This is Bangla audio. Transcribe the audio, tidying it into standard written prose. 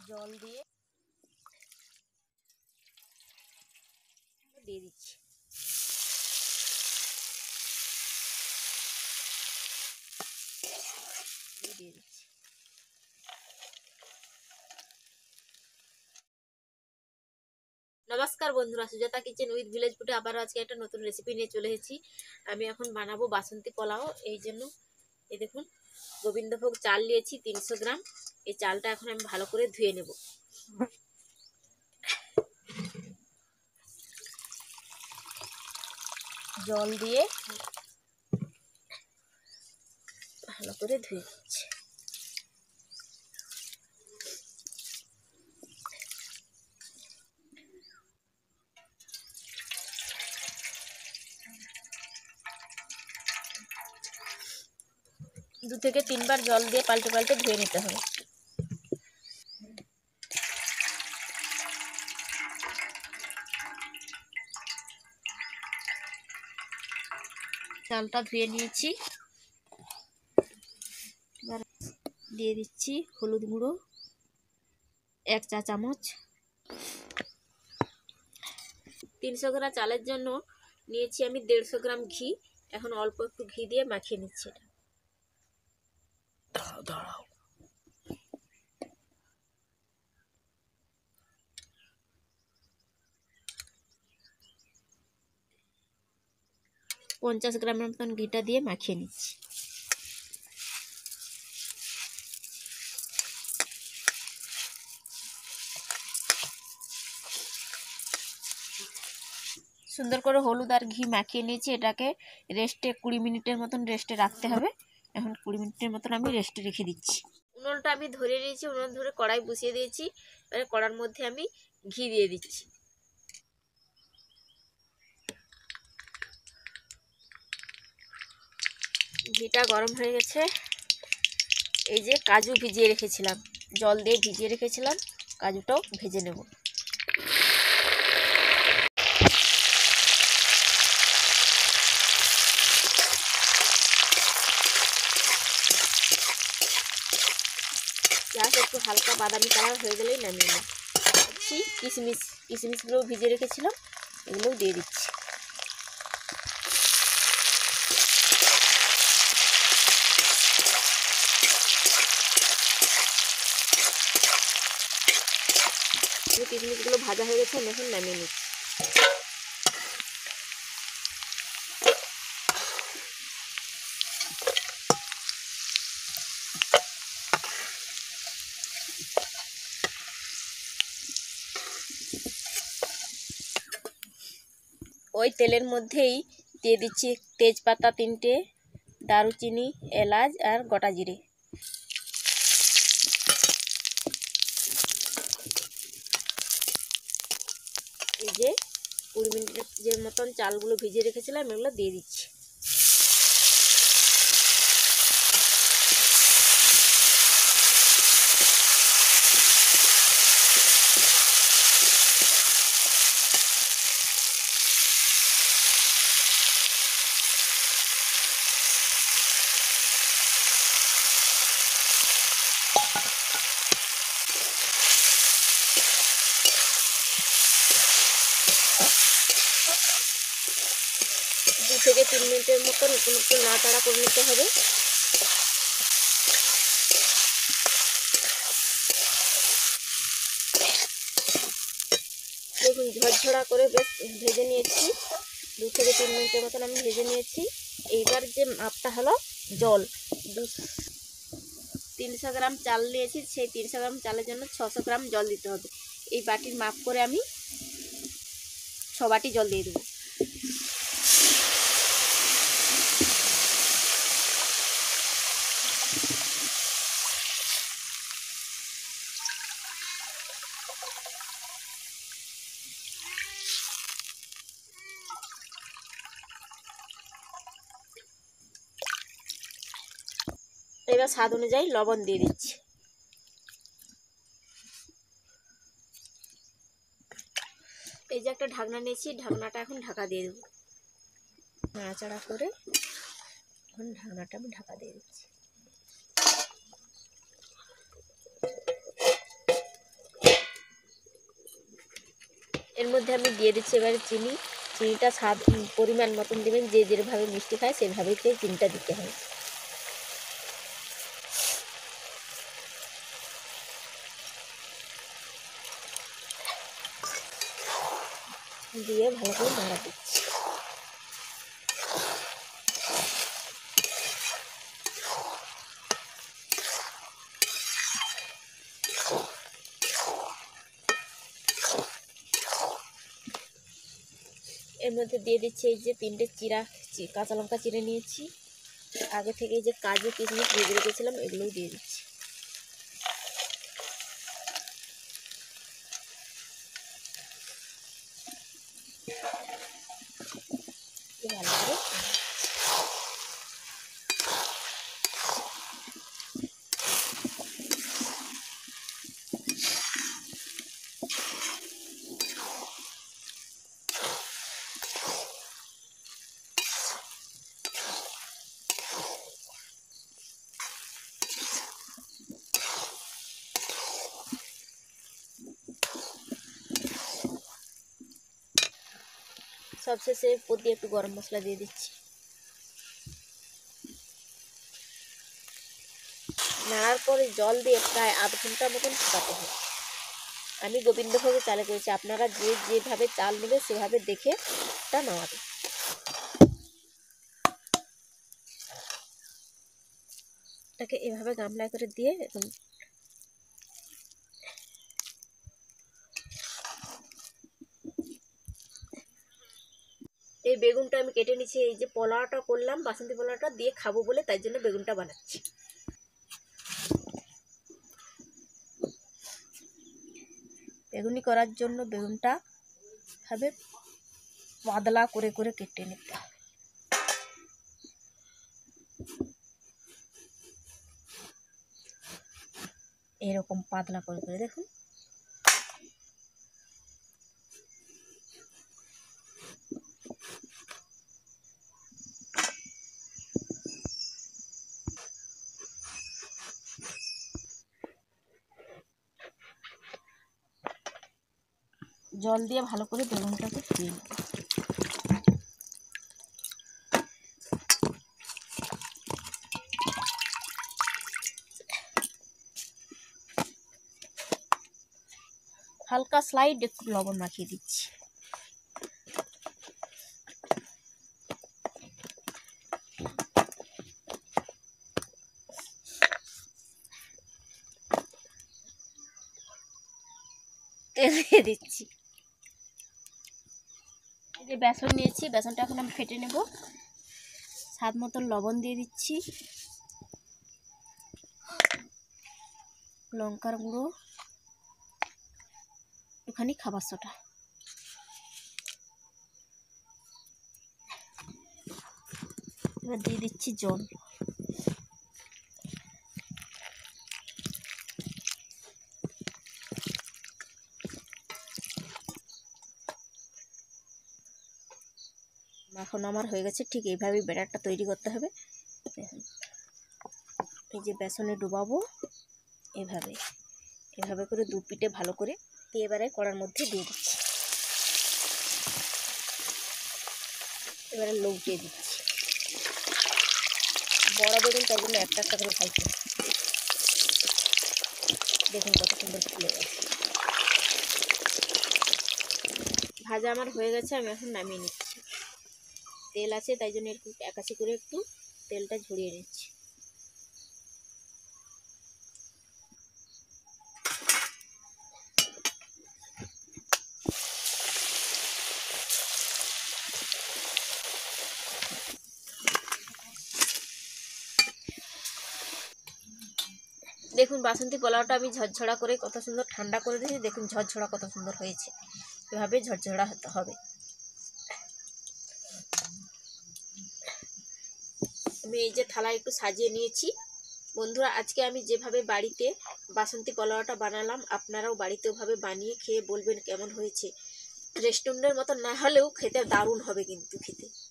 জল দিয়ে দিয়ে দিচ্ছি। দিয়ে দিচ্ছি। নমস্কার বন্ধুরা, সুজাতা কিচেন উইথ ভিলেজ ফুডে আবার আজকে একটা নতুন রেসিপি নিয়ে চলে এসেছি। আমি এখন বানাবো বাসন্তী পোলাও। এই জন্য এই দেখুন গোবিন্দভোগ চাল নিয়েছি 300 গ্রাম। এই চালটা এখন আমি ভালো করে ধুয়ে নেব। জল দিয়ে ভালো করে ধুয়ে দিচ্ছি। দু থেকে তিনবার জল দিয়ে পাল্টে পাল্টে ধুয়ে নিতে হবে। চালটা ধুয়ে নিয়েছি। এবার দিয়ে দিচ্ছি হলুদ গুঁড়ো 1 চা চামচ। 300 গ্রাম চালের জন্য নিয়েছি আমি 150 গ্রাম ঘি। এখন অল্প একটু ঘি দিয়ে মাখিয়ে নিচ্ছি। দাঁড়াও 50 গ্রামের মতন ঘিটা দিয়ে মাখিয়ে নিচ্ছি। সুন্দর করে হলুদ আর ঘি মাখিয়ে নিয়েছি। এটাকে রেস্টে 20 মিনিটের মতন রেস্টে রাখতে হবে। এখন 20 মিনিটের মতন আমি রেস্টে রেখে দিচ্ছি। উনুনটা আমি ধরে নিয়েছি, উনুন ধরে কড়াই বসিয়ে দিয়েছি। এবারে কড়ার মধ্যে আমি ঘি দিয়ে দিচ্ছি। ঘিটা গরম হয়ে গেছে। এই যে কাজু ভিজিয়ে রেখেছিলাম, জল দিয়ে ভিজিয়ে রেখেছিলাম, কাজুটাও ভেজে নেব। জাস্ট একটু হালকা বাদামি কালার হয়ে গেলেই নামিয়ে নিচ্ছি। কিশমিশগুলো ভিজিয়ে রেখেছিলাম, এগুলোও দিয়ে দিচ্ছি। কিশমিশগুলো ভাজা হয়ে গেছে, আমি এখন নামিয়ে নিচ্ছি। ওই তেলের মধ্যেই দিয়ে দিচ্ছি তেজপাতা 3টে, দারুচিনি, এলাচ আর গোটা জিরে। এই যে 20 মিনিটের যে মতন চালগুলো ভিজিয়ে রেখেছিলাম এগুলো দিয়ে দিচ্ছি। দু থেকে 3 মিনিটের মতন একটু নাড়াচাড়া করে নিতে হবে। দেখুন ঝরঝরা করে বেশ ভেজে নিয়েছি। 2 থেকে 3 মিনিটের মতন আমি ভেজে নিয়েছি। এইবার যে মাপটা হলো জল, 300 গ্রাম চাল নিয়েছি, সেই 300 গ্রাম চালের জন্য 600 গ্রাম জল দিতে হবে। এই বাটির মাপ করে আমি 6 বাটি জল দিয়ে দেবো। এবার স্বাদ অনুযায়ী লবণ দিয়ে দিচ্ছি। এই যে একটা ঢাকনা নিয়েছি, ঢাকনাটা এখন ঢাকা দিয়ে দেবো। নাড়াচাড়া করে এখন ঢাকনাটা আমি ঢাকা দিয়ে দিচ্ছি। এর মধ্যে আমি দিয়ে দিচ্ছি এবারে চিনি। চিনিটা স্বাদ পরিমাণ মতন দেবেন, যে যেভাবে মিষ্টি খায় সেভাবেই চিনিটা দিতে হবে। দিয়ে ভালো করে নাড়া দিচ্ছি। এর মধ্যে দিয়ে দিচ্ছি এই যে 3টে কাঁচা লঙ্কা চিড়ে নিয়েছি। আগে থেকে এই যে কাজু কিশমিশ ভেজে রেখেছিলাম এগুলোও দিয়ে দিচ্ছি। ভালো করে সবশেষে উপর দিয়ে একটু গরম মশলা দিয়ে দিচ্ছি। নাড়ার পরে জল দিয়ে প্রায় আধ ঘন্টার মতন ফুটাতে হবে। আমি গোবিন্দভোগে চালে করেছি, আপনারা যে যেভাবে চাল নেবে সেভাবে দেখে তা নামাবে। এটাকে এভাবে গামলায় করে দিয়ে এখন এই বেগুনটা আমি কেটে নিচ্ছি। এই যে পোলাওটা করলাম বাসন্তী পোলাওটা দিয়ে খাবো বলে, তাই জন্য বেগুনটা বানাচ্ছি। বেগুনি করার জন্য বেগুনটা ভাবে পাতলা করে করে কেটে নিতে হবে। এরকম পাতলা করে করে দেখুন। জল দিয়ে ভালো করে বেগুনটাকে ধুয়ে নিতে হবে। হালকা স্লাইড একটু লবণ মাখিয়ে দিচ্ছি। তেল দিয়ে দিচ্ছি। এই যে বেসন নিয়েছি, বেসনটা এখন আমি ফেটে নেব। স্বাদ মতন লবণ দিয়ে দিচ্ছি, লঙ্কার গুঁড়ো, একটুখানি খাবার সোডা। এবার দিয়ে দিচ্ছি জল। এখন আমার হয়ে গেছে। ঠিক এইভাবেই ব্যাটারটা তৈরি করতে হবে। এই যে বেসনে ডুবাবো এভাবে এভাবে করে দু পিঠে ভালো করে দিয়ে এবারে কড়ার মধ্যে দিয়ে দিচ্ছি। এবারে লউটিয়ে দিচ্ছি। বড় বেগুন তাই জন্য একটা একটা করে ভাজতে। দেখুন কত সুন্দর ফুলে গেছে। ভাজা আমার হয়ে গেছে, আমি এখন নামিয়ে নিচ্ছি। তেল আছে তাই জন্য একটু একাশি করে একটু তেলটা ঝরিয়ে নিচ্ছি। দেখুন বাসন্তী পোলাওটা আমি ঝরঝরা করে কত সুন্দর ঠান্ডা করে দিয়েছি। দেখুন ঝরঝরা কত সুন্দর হয়েছে। এভাবে ঝরঝরা হতে হবে। আমি এই যে থালায় একটু সাজিয়ে নিয়েছি। বন্ধুরা, আজকে আমি যেভাবে বাড়িতে বাসন্তী পোলাওটা বানালাম, আপনারাও বাড়িতে ওভাবে বানিয়ে খেয়ে বলবেন কেমন হয়েছে। রেস্টুরেন্টের মতো না হলেও খেতে দারুণ হবে কিন্তু খেতে।